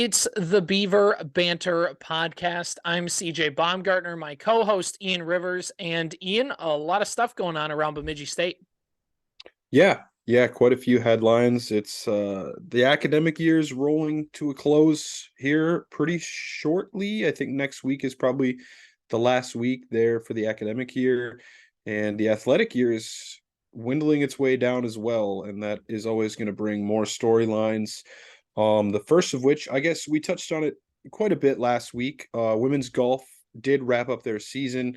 It's the Beaver Banter Podcast. I'm CJ Baumgartner, my co-host Ian Rivers, and Ian, a lot of stuff going on around Bemidji State. Yeah, quite a few headlines. It's the academic year is rolling to a close here pretty shortly. I think next week is probably the last week there for the academic year, and the athletic year is dwindling its way down as well, and that is always going to bring more storylines. The first of which, I guess we touched on it quite a bit last week. Women's golf did wrap up their season.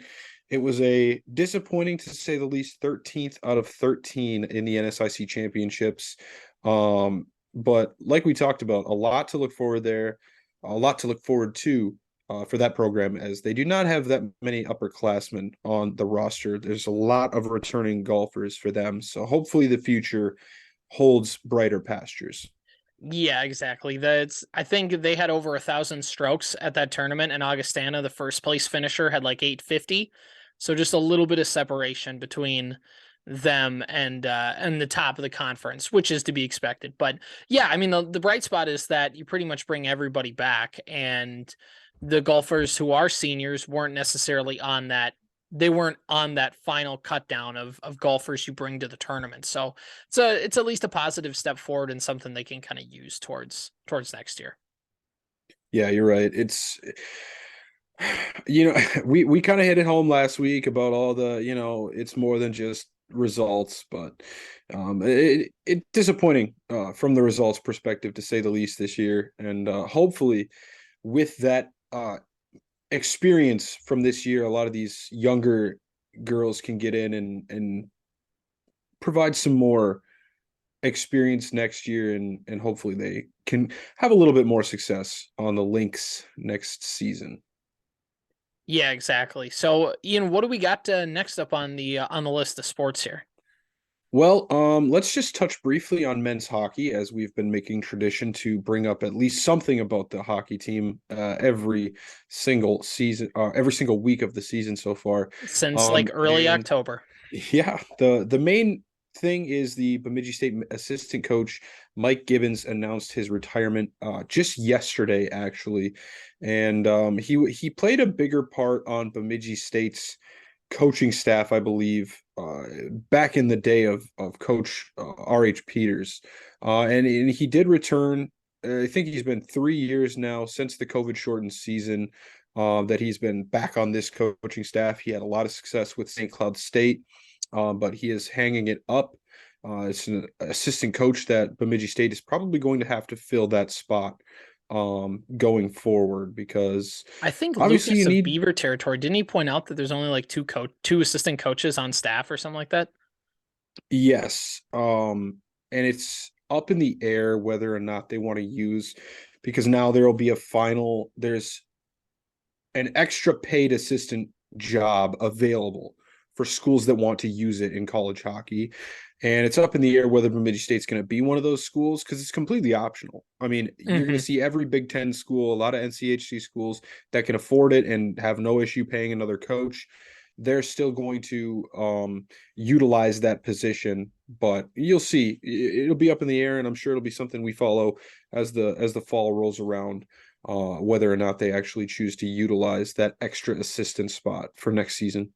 It was a disappointing, to say the least, 13th out of 13 in the NSIC championships. But like we talked about, a lot to look forward there, a lot to look forward to for that program, as they do not have that many upperclassmen on the roster. There's a lot of returning golfers for them. So hopefully the future holds brighter pastures. Yeah, exactly. I think they had over 1,000 strokes at that tournament, and Augustana, the first place finisher, had like 850. So just a little bit of separation between them and the top of the conference, which is to be expected. But yeah, I mean the bright spot is that you pretty much bring everybody back, and the golfers who are seniors weren't necessarily on that. They weren't on that final cut down of golfers you bring to the tournament. So it's at least a positive step forward and something they can kind of use towards next year. Yeah, you're right. It's we kind of hit it home last week about all the, it's more than just results, but it disappointing from the results perspective, to say the least, this year. And hopefully with that experience from this year, a lot of these younger girls can get in and provide some more experience next year, and hopefully they can have a little bit more success on the links next season. Yeah, exactly. So, Ian, what do we got next up on the list of sports here? Well, let's just touch briefly on men's hockey, as we've been making tradition to bring up at least something about the hockey team every single season, every single week of the season so far. Since like early And October. yeah, the main thing is the Bemidji State assistant coach Mike Gibbons announced his retirement just yesterday, actually, and he played a bigger part on Bemidji State's coaching staff, I believe, back in the day of Coach R.H. Peters, and he did return. I think he's been 3 years now since the COVID shortened season that he's been back on this coaching staff. He had a lot of success with St. Cloud State, but he is hanging it up. It's an assistant coach that Bemidji State is probably going to have to fill that spot going forward, because I think obviously Lucas you of need. Beaver territory, didn't he point out that there's only like two assistant coaches on staff or something like that? Yes. And it's up in the air whether or not they want to use, because now there's an extra paid assistant job available for schools that want to use it in college hockey. And it's up in the air whether Bemidji State's going to be one of those schools, because it's completely optional. I mean, you're going to Mm-hmm. see every Big Ten school, a lot of NCHC schools that can afford it and have no issue paying another coach. They're still going to utilize that position, but you'll see it'll be up in the air, and I'm sure it'll be something we follow as the fall rolls around, whether or not they actually choose to utilize that extra assistant spot for next season.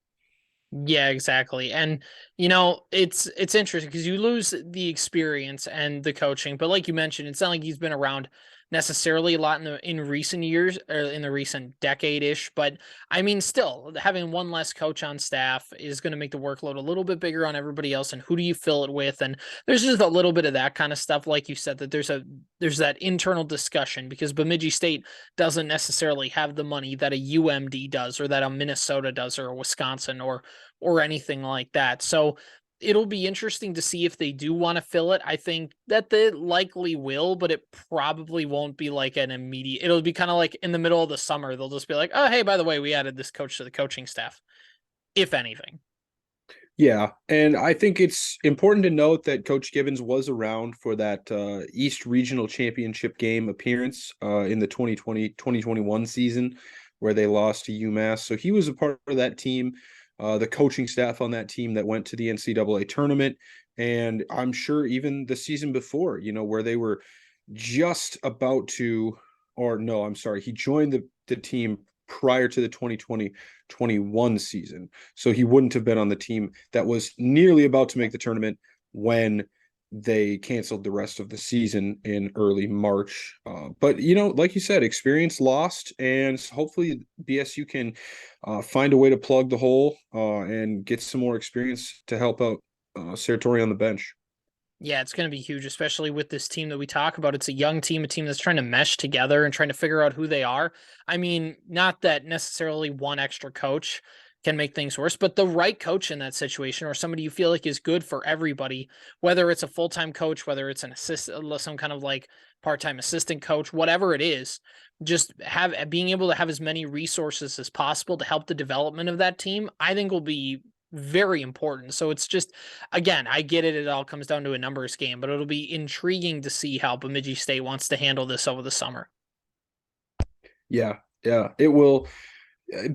Yeah, exactly. And it's interesting because you lose the experience and the coaching, but like you mentioned, it's not like he's been around necessarily a lot in recent years or in the recent decade-ish, but I mean still having one less coach on staff is going to make the workload a little bit bigger on everybody else, and who do you fill it with? And there's just a little bit of that kind of stuff, like you said, that there's that internal discussion, because Bemidji State doesn't necessarily have the money that a UMD does, or that a Minnesota does, or a Wisconsin, or anything like that. So it'll be interesting to see if they do want to fill it. I think that they likely will, but it probably won't be like an immediate. It'll be kind of like in the middle of the summer. They'll just be like, oh, hey, by the way, we added this coach to the coaching staff, if anything. Yeah, and I think it's important to note that Coach Gibbons was around for that East Regional Championship game appearance in the 2020-2021 season, where they lost to UMass. So he was a part of that team, the coaching staff on that team that went to the NCAA tournament. And I'm sure even the season before, where they were just about to or no, I'm sorry, he joined the team prior to the 2020-21 season. So he wouldn't have been on the team that was nearly about to make the tournament when they canceled the rest of the season in early March. But, like you said, experience lost, and hopefully BSU can find a way to plug the hole and get some more experience to help out Sertori on the bench. Yeah, it's going to be huge, especially with this team that we talk about. It's a young team, a team that's trying to mesh together and trying to figure out who they are. I mean, not that necessarily one extra coach can make things worse, but the right coach in that situation, or somebody you feel like is good for everybody, whether it's a full-time coach, whether it's an assistant, some kind of like part-time assistant coach, whatever it is, just being able to have as many resources as possible to help the development of that team, I think will be very important. So it's just, again, I get it. It all comes down to a numbers game, but it'll be intriguing to see how Bemidji State wants to handle this over the summer. Yeah, yeah, it will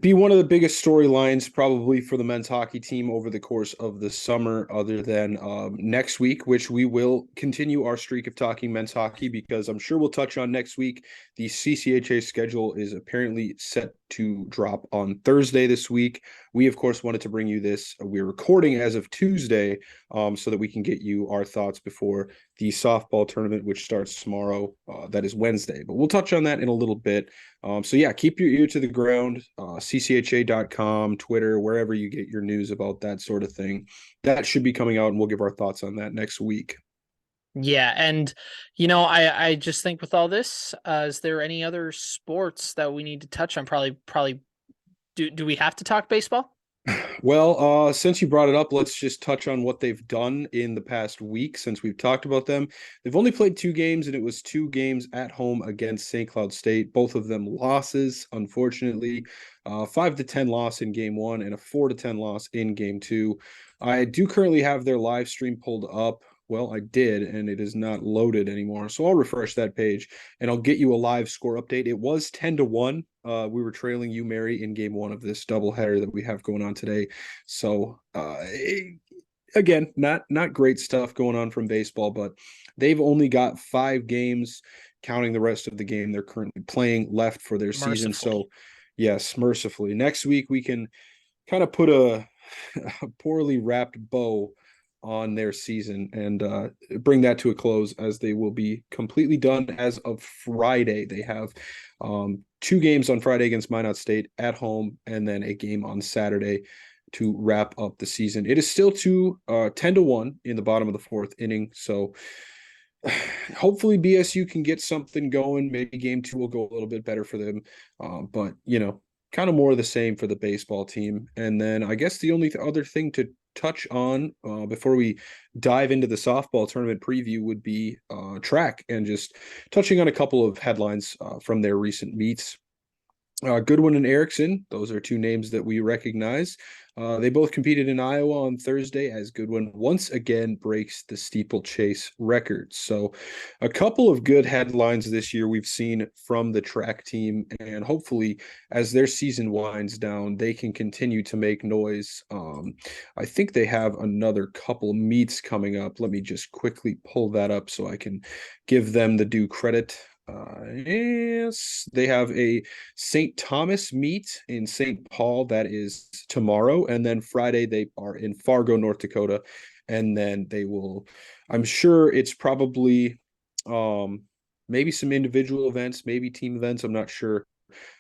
be one of the biggest storylines probably for the men's hockey team over the course of the summer, other than next week, which we will continue our streak of talking men's hockey, because I'm sure we'll touch on next week. The CCHA schedule is apparently set to drop on Thursday this week. We, of course, wanted to bring you this. We're recording as of Tuesday, so that we can get you our thoughts before the softball tournament, which starts tomorrow. That is Wednesday, but we'll touch on that in a little bit. So yeah, keep your ear to the ground, ccha.com, Twitter, wherever you get your news about that sort of thing. That should be coming out, and we'll give our thoughts on that next week. Yeah, and I just think with all this, is there any other sports that we need to touch on? Probably. Do we have to talk baseball? Well, since you brought it up, let's just touch on what they've done in the past week since we've talked about them. They've only played 2 games, and it was 2 games at home against St. Cloud State. Both of them losses, unfortunately. 5-10 loss in game one and a 4-10 loss in game two. I do currently have their live stream pulled up. Well, I did, and it is not loaded anymore. So I'll refresh that page, and I'll get you a live score update. It was 10-1. We were trailing you, Mary, in game one of this doubleheader that we have going on today. So again, not great stuff going on from baseball, but they've only got 5 games, counting the rest of the game they're currently playing, left for their season. So yes, mercifully. Next week we can kind of put a poorly wrapped bow on their season and bring that to a close, as they will be completely done as of Friday. They have 2 games on Friday against Minot State at home, and then a game on Saturday to wrap up the season. It is still 10-1 in the bottom of the 4th inning. So hopefully BSU can get something going. Maybe game 2 will go a little bit better for them. But kind of more of the same for the baseball team. And then I guess the only other thing to touch on before we dive into the softball tournament preview would be track, and just touching on a couple of headlines from their recent meets. Goodwin and Erickson, those are 2 names that we recognize. They both competed in Iowa on Thursday, as Goodwin once again breaks the steeplechase record. So a couple of good headlines this year we've seen from the track team, and hopefully as their season winds down, they can continue to make noise. I think they have another couple meets coming up. Let me just quickly pull that up so I can give them the due credit. Yes, they have a St. Thomas meet in St. Paul. That is tomorrow. And then Friday, they are in Fargo, North Dakota. And then they will, I'm sure it's probably maybe some individual events, maybe team events. I'm not sure.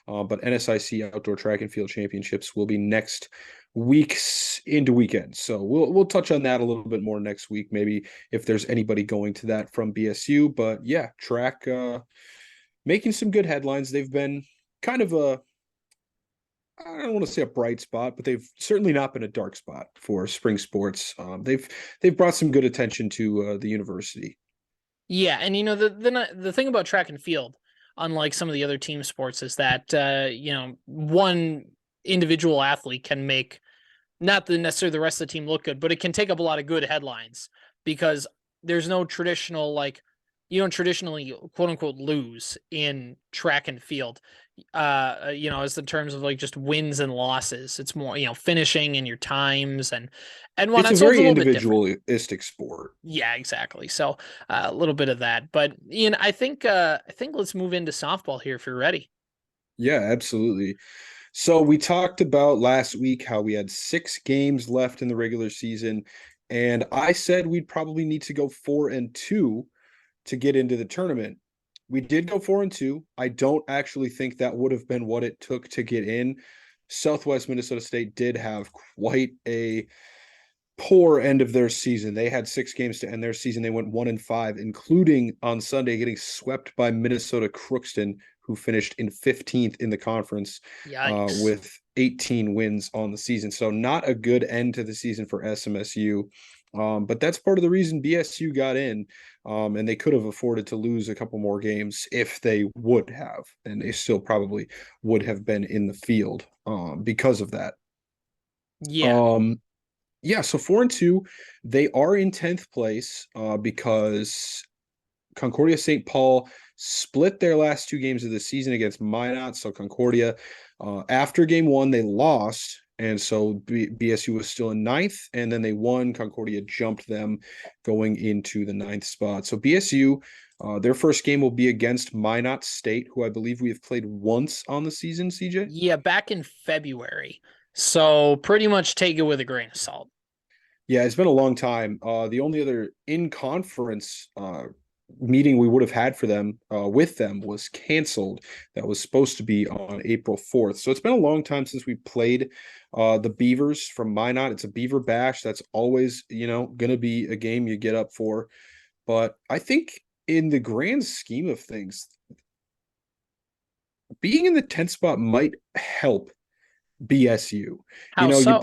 But NSIC Outdoor Track and Field Championships will be next week's into weekend. So we'll touch on that a little bit more next week, maybe if there's anybody going to that from BSU. But yeah, track making some good headlines. They've been kind of I don't want to say a bright spot, but they've certainly not been a dark spot for spring sports. They've brought some good attention to the university. Yeah, and the thing about track and field, unlike some of the other team sports, is that one individual athlete can make not necessarily the rest of the team look good, but it can take up a lot of good headlines, because there's no traditional like you don't traditionally quote unquote lose in track and field. As in terms of like just wins and losses. It's more, finishing and your times and It's a whatnot. So it's a very little bit different. individualistic sport. Yeah, exactly. So a little bit of that. But Ian, I think let's move into softball here if you're ready. Yeah, absolutely. So we talked about last week how we had 6 games left in the regular season, and I said we'd probably need to go 4-2 to get into the tournament. We did go 4-2. I don't actually think that would have been what it took to get in. Southwest Minnesota State did have quite a poor end of their season. They had 6 games to end their season. They went 1-5, including on Sunday getting swept by Minnesota Crookston, who finished in 15th in the conference Yikes. with 18 wins on the season. So not a good end to the season for SMSU. But that's part of the reason BSU got in. And they could have afforded to lose a couple more games if they would have. And they still probably would have been in the field because of that. Yeah. Um, yeah, so 4-2, they are in 10th place because Concordia St. Paul split their last 2 games of the season against Minot. So Concordia, after game one, they lost. And so BSU was still in ninth, and then they won. Concordia jumped them going into the ninth spot. So BSU, their first game will be against Minot State, who I believe we have played once on the season, CJ. Yeah, back in February. So pretty much take it with a grain of salt. Yeah, it's been a long time. The only other in-conference meeting we would have had for them with them was canceled. That was supposed to be on April 4th. So it's been a long time since we played the Beavers from Minot. It's a Beaver bash. That's always, going to be a game you get up for. But I think in the grand scheme of things, being in the 10th spot might help BSU. You How know, so?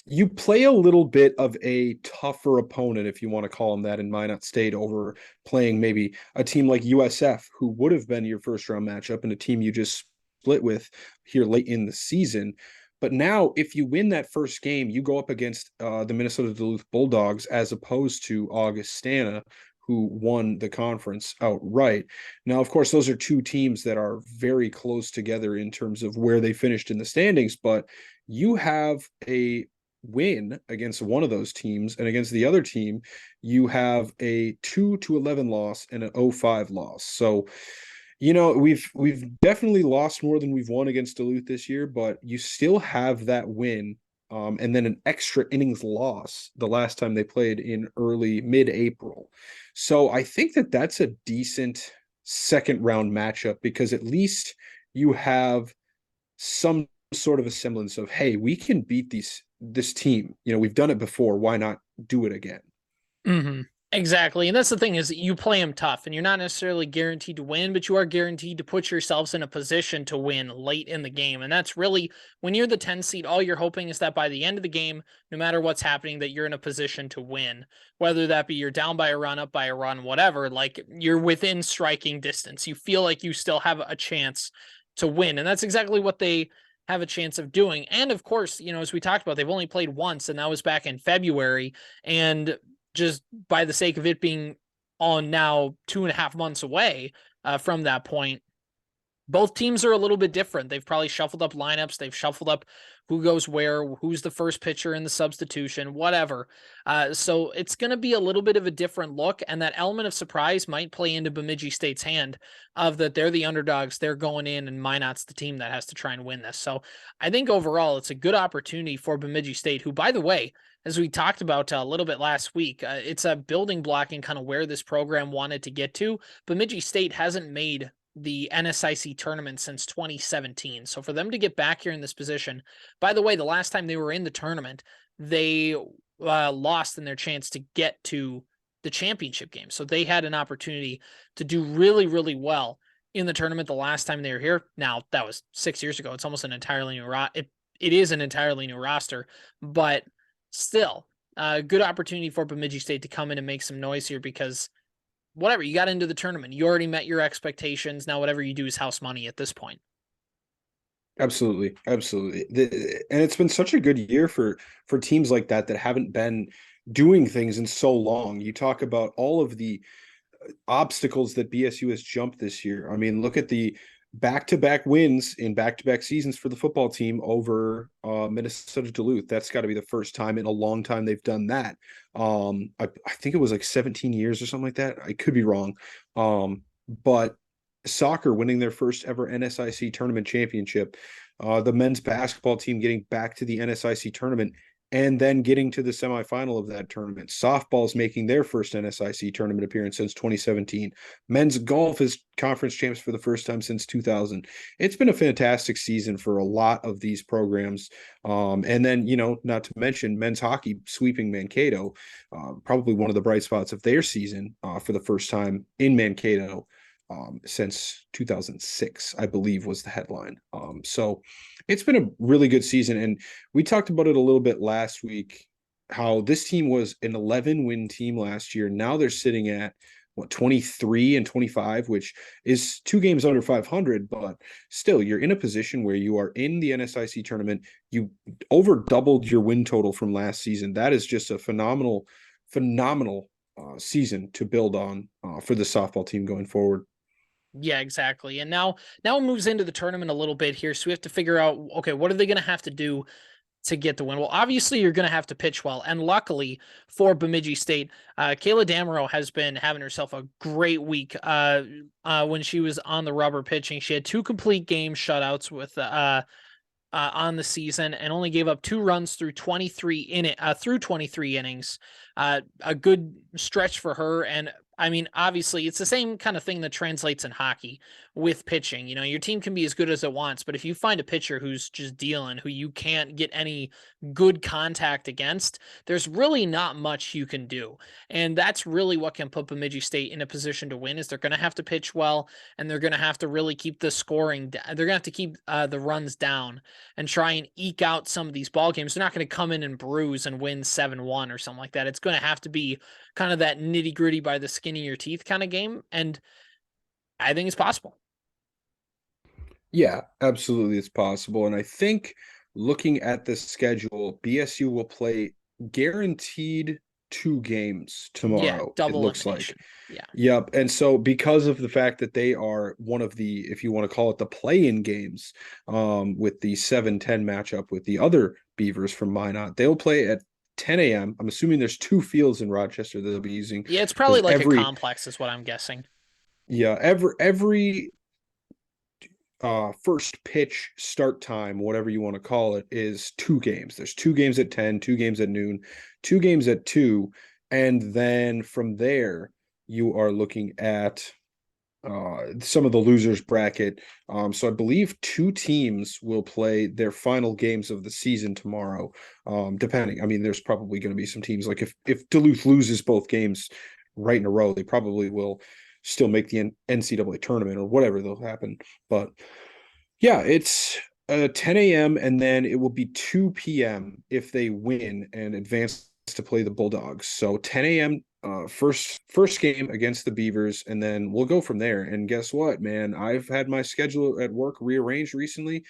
you play a little bit of a tougher opponent, if you want to call them that, in Minot State over playing maybe a team like USF, who would have been your first round matchup, and a team you just split with here late in the season. But now, if you win that first game, you go up against the Minnesota Duluth Bulldogs as opposed to Augustana, who won the conference outright. Now, of course, those are two teams that are very close together in terms of where they finished in the standings, but you have a win against one of those teams, and against the other team you have a 2-11 loss and an 0-5 loss. So we've definitely lost more than we've won against Duluth this year, but you still have that win, and then an extra innings loss the last time they played in early mid-April. So I think that that's a decent second round matchup, because at least you have some sort of a semblance of, hey, we can beat this team. We've done it before. Why not do it again? Mm-hmm. Exactly. And that's the thing, is you play them tough and you're not necessarily guaranteed to win, but you are guaranteed to put yourselves in a position to win late in the game. And that's really, when you're the 10 seed, all you're hoping is that by the end of the game, no matter what's happening, that you're in a position to win, whether that be you're down by a run, up by a run, whatever, like you're within striking distance. You feel like you still have a chance to win. And that's exactly what they have a chance of doing. And of course, as we talked about, they've only played once, and that was back in February. And just by the sake of it being on now 2.5 months away from that point, both teams are a little bit different. They've probably shuffled up lineups. They've shuffled up who goes where, who's the first pitcher in the substitution, whatever. So it's going to be a little bit of a different look. And that element of surprise might play into Bemidji State's hand, of that they're the underdogs. They're going in, and Minot's the team that has to try and win this. So I think overall it's a good opportunity for Bemidji State, who, by the way, as we talked about a little bit last week, it's a building block in kind of where this program wanted to get to. Bemidji State hasn't made the NSIC tournament since 2017. So for them to get back here in this position, by the way, the last time they were in the tournament, they lost in their chance to get to the championship game. So they had an opportunity to do really, really well in the tournament the last time they were here. Now, that was 6 years ago. It's almost an entirely new it is an entirely new roster, but still a good opportunity for Bemidji State to come in and make some noise here, because whatever, you got into the tournament, you already met your expectations. Now whatever you do is house money at this point. Absolutely, absolutely. And it's been such a good year for teams like that haven't been doing things in so long. You talk about all of the obstacles that BSU has jumped this year. I mean, look at the back-to-back wins in back-to-back seasons for the football team over Minnesota Duluth. That's got to be the first time in a long time they've done that. I think it was like 17 years or something like that. I could be wrong. But soccer winning their first ever NSIC tournament championship, the men's basketball team getting back to the NSIC tournament and then getting to the semifinal of that tournament. Softball's making their first NSIC tournament appearance since 2017. Men's golf is conference champs for the first time since 2000. It's been a fantastic season for a lot of these programs. And then, not to mention men's hockey sweeping Mankato, probably one of the bright spots of their season for the first time in Mankato. Since 2006, I believe was the headline. So it's been a really good season. And we talked about it a little bit last week, how this team was an 11-win team last year. Now they're sitting at 23 and 25, which is 2 games under 500, but still you're in a position where you are in the NSIC tournament. You over doubled your win total from last season. That is just a phenomenal season to build on for the softball team going forward. Yeah, exactly. And now it moves into the tournament a little bit here. So we have to figure out, okay, what are they going to have to do to get the win? Well, obviously you're going to have to pitch well. And luckily for Bemidji State, Kayla Damaro has been having herself a great week. When she was on the rubber pitching, she had 2 complete game shutouts with, on the season and only gave up 2 runs through 23 innings. A good stretch for her. And I mean, obviously, it's the same kind of thing that translates in hockey with pitching. Your team can be as good as it wants, but if you find a pitcher who's just dealing, who you can't get any good contact against, there's really not much you can do. And that's really what can put Bemidji State in a position to win, is they're going to have to pitch well, and they're going to have to really keep the scoring. They're going to have to keep the runs down and try and eke out some of these ball games. They're not going to come in and bruise and win 7-1 or something like that. It's going to have to be kind of that nitty gritty by the skin of your teeth kind of game. And I think it's possible. Yeah, absolutely. It's possible. And I think looking at the schedule, BSU will play guaranteed 2 games tomorrow. Double it looks elimination. like. Yeah. Yep. And so because of the fact that they are one of the, if you want to call it the play-in games, with the 7-10 matchup with the other Beavers from Minot, they'll play at 10 a.m. I'm assuming there's 2 fields in Rochester that they'll be using. Yeah, it's probably like a complex is what I'm guessing. Yeah, every first pitch start time, whatever you want to call it, is 2 games. There's 2 games at 10, 2 games at noon, 2 games at 2, and then from there you are looking at some of the losers bracket. So I believe 2 teams will play their final games of the season tomorrow. Depending, I mean, there's probably going to be some teams like if Duluth loses both games right in a row, they probably will still make the NCAA tournament or whatever they'll happen. But yeah, it's 10 a.m. and then it will be 2 p.m. if they win and advance to play the Bulldogs. So 10 a.m. First game against the Beavers, and then we'll go from there. And guess what, man? I've had my schedule at work rearranged recently.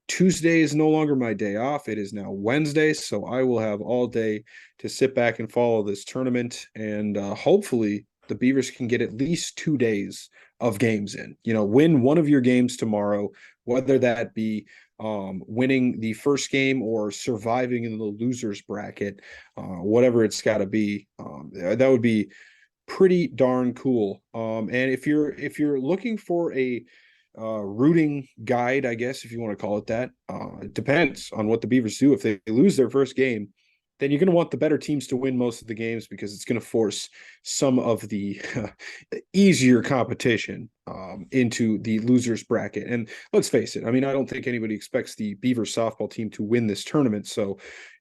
Tuesday is no longer my day off. It is now Wednesday, so I will have all day to sit back and follow this tournament, and hopefully the Beavers can get at least 2 days of games in. Win one of your games tomorrow, whether that be winning the first game or surviving in the losers bracket, whatever it's got to be. That would be pretty darn cool. And if you're looking for a rooting guide, I guess, if you want to call it that, it depends on what the Beavers do. If they lose their first game, then you're going to want the better teams to win most of the games, because it's going to force some of the easier competition into the losers bracket. And let's face it, I mean, I don't think anybody expects the Beavers softball team to win this tournament. So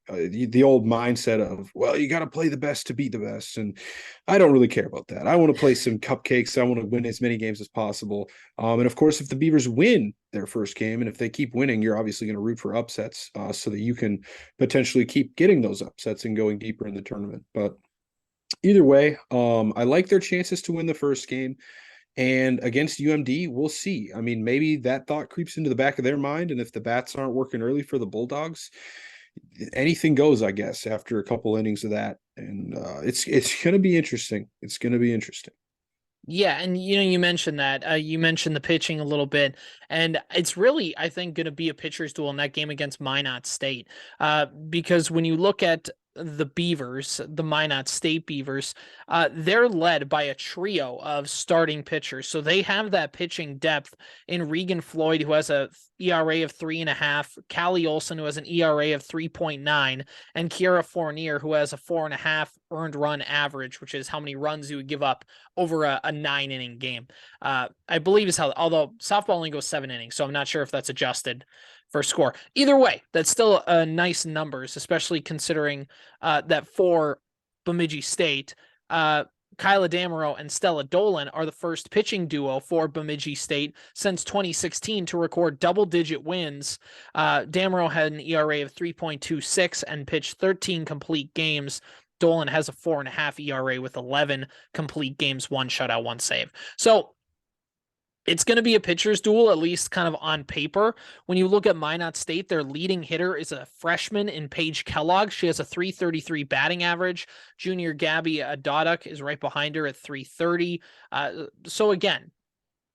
the old mindset of, well, you got to play the best to beat the best. And I don't really care about that. I want to play some cupcakes. I want to win as many games as possible. And of course, if the Beavers win their first game, and if they keep winning, you're obviously going to root for upsets so that you can potentially keep getting those upsets and going deeper in the tournament. But either way, I like their chances to win the first game. And against UMD, we'll see. I mean, maybe that thought creeps into the back of their mind. And if the bats aren't working early for the Bulldogs, anything goes, I guess, after a couple innings of that. And it's going to be interesting. It's going to be interesting. Yeah, and you mentioned that. You mentioned the pitching a little bit, and it's really, I think, going to be a pitcher's duel in that game against Minot State. Because when you look at the Beavers, the Minot State Beavers, they're led by a trio of starting pitchers. So they have that pitching depth in Regan Floyd, who has a ERA of 3.5, Callie Olson, who has an ERA of 3.9, and Kiera Fournier, who has a 4.5 earned run average, which is how many runs you would give up over a 9 inning game. I believe is how, although softball only goes 7 innings, so I'm not sure if that's adjusted for score. Either way, that's still nice numbers, especially considering that for Bemidji State, Kyla Damaro and Stella Dolan are the first pitching duo for Bemidji State since 2016 to record double-digit wins. Damaro had an ERA of 3.26 and pitched 13 complete games. Dolan has a 4.5 ERA with 11 complete games, 1 shutout, 1 save. So it's going to be a pitcher's duel, at least kind of on paper. When you look at Minot State, their leading hitter is a freshman in Paige Kellogg. She has a 333 batting average. Junior Gabby Doduk is right behind her at 330. So again,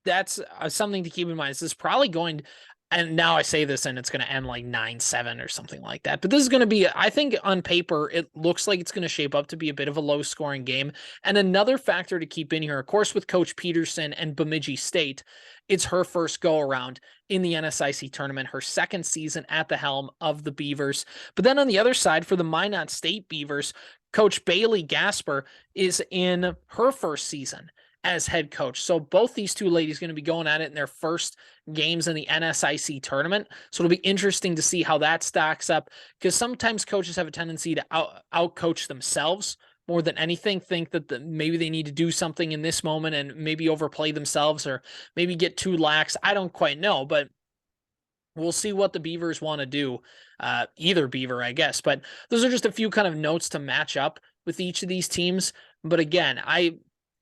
that's something to keep in mind. This is probably going, and now I say this and it's going to end like 9-7 or something like that. But this is going to be, I think on paper, it looks like it's going to shape up to be a bit of a low scoring game. And another factor to keep in here, of course, with Coach Peterson and Bemidji State, it's her first go around in the NSIC tournament, her second season at the helm of the Beavers. But then on the other side, for the Minot State Beavers, Coach Bailey Gasper is in her first season as head coach. So both these two ladies going to be going at it in their first games in the NSIC tournament. So it'll be interesting to see how that stacks up, because sometimes coaches have a tendency to out coach themselves more than anything, think that maybe they need to do something in this moment and maybe overplay themselves or maybe get too lax. I don't quite know, but we'll see what the Beavers want to do. Either Beaver, I guess. But those are just a few kind of notes to match up with each of these teams. But again,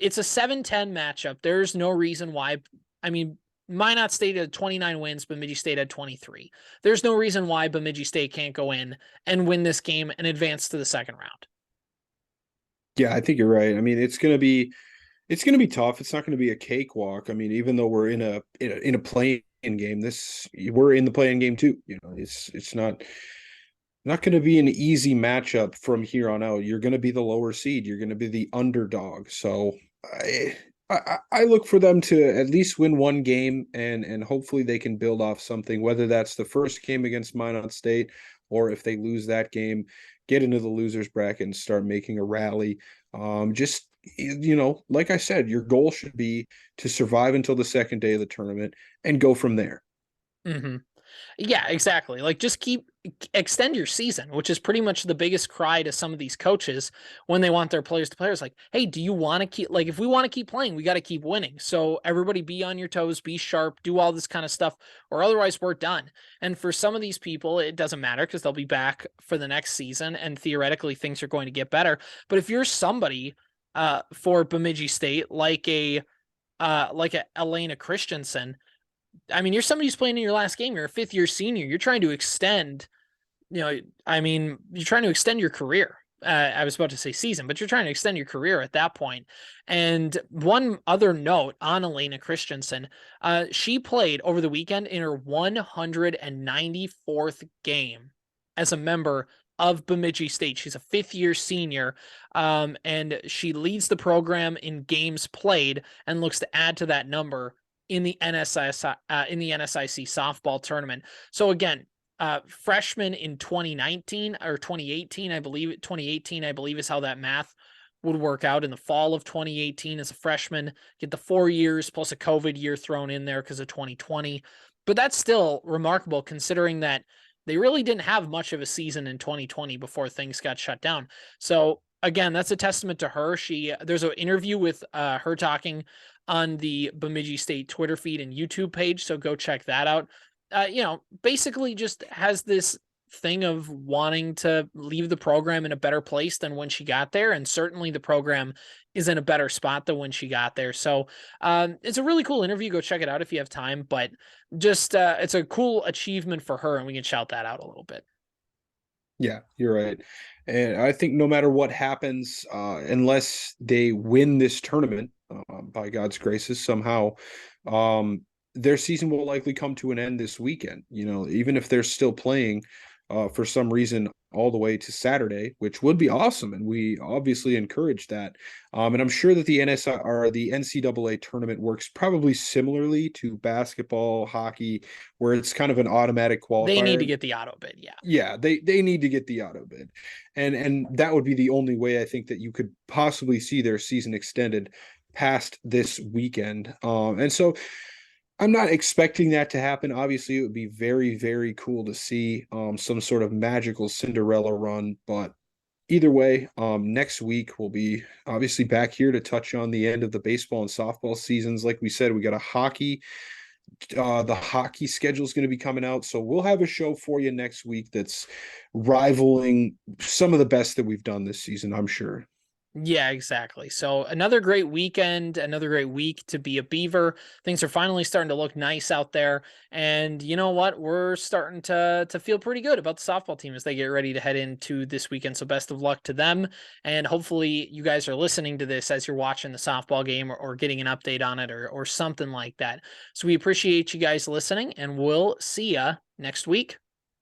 it's a 7-10 matchup. There's no reason why. I mean, Minot State had 29 wins, Bemidji State had 23. There's no reason why Bemidji State can't go in and win this game and advance to the second round. Yeah, I think you're right. I mean, it's gonna be tough. It's not gonna be a cakewalk. I mean, even though we're in a playing game, we're in the playing game too. You know, it's not going to be an easy matchup from here on out. You're going to be the lower seed. You're going to be the underdog. So I look for them to at least win one game, and hopefully they can build off something, whether that's the first game against Minot State, or if they lose that game, get into the losers bracket and start making a rally. Just, like I said, your goal should be to survive until the second day of the tournament and go from there. Mm-hmm. Yeah, exactly. Like just extend your season, which is pretty much the biggest cry to some of these coaches when they want their players to play. It's like, hey, do you want to keep, like, if we want to keep playing, we got to keep winning. So everybody be on your toes, be sharp, do all this kind of stuff, or otherwise we're done. And for some of these people, it doesn't matter because they'll be back for the next season and theoretically things are going to get better. But if you're somebody for Bemidji State, like a Elena Christensen, I mean, you're somebody who's playing in your last game. You're a fifth-year senior. You're trying to extend, I mean, you're trying to extend your career. I was about to say season, but you're trying to extend your career at that point. And one other note on Elena Christensen, she played over the weekend in her 194th game as a member of Bemidji State. She's a fifth-year senior, and she leads the program in games played and looks to add to that number in the NSIC softball tournament. So again, freshman in 2019 or 2018, I believe 2018, I believe is how that math would work out. In the fall of 2018 as a freshman, get the 4 years plus a COVID year thrown in there because of 2020. But that's still remarkable considering that they really didn't have much of a season in 2020 before things got shut down. So again, that's a testament to her. There's an interview with her talking on the Bemidji State Twitter feed and YouTube page. So go check that out. Basically just has this thing of wanting to leave the program in a better place than when she got there. And certainly the program is in a better spot than when she got there. So it's a really cool interview. Go check it out if you have time, but just it's a cool achievement for her and we can shout that out a little bit. Yeah, you're right. And I think no matter what happens, unless they win this tournament, by God's graces somehow. Um, their season will likely come to an end this weekend. You know, even if they're still playing for some reason all the way to Saturday, which would be awesome, and we obviously encourage that. And I'm sure that the NSI or the NCAA tournament works probably similarly to basketball, hockey, where it's kind of an automatic They need to qualifier. get the auto bid. Yeah. Yeah, they need to get the auto bid, and that would be the only way I think that you could possibly see their season extended past this weekend. And so I'm not expecting that to happen. Obviously, it would be very, very cool to see some sort of magical Cinderella run. But either way, next week we'll be obviously back here to touch on the end of the baseball and softball seasons. Like we said, we got a hockey. The hockey schedule is going to be coming out, so we'll have a show for you next week that's rivaling some of the best that we've done this season, I'm sure. Yeah, exactly. So another great weekend, another great week to be a Beaver. Things are finally starting to look nice out there. And you know what? We're starting to feel pretty good about the softball team as they get ready to head into this weekend. So best of luck to them. And hopefully you guys are listening to this as you're watching the softball game or getting an update on it or something like that. So we appreciate you guys listening, and we'll see ya next week.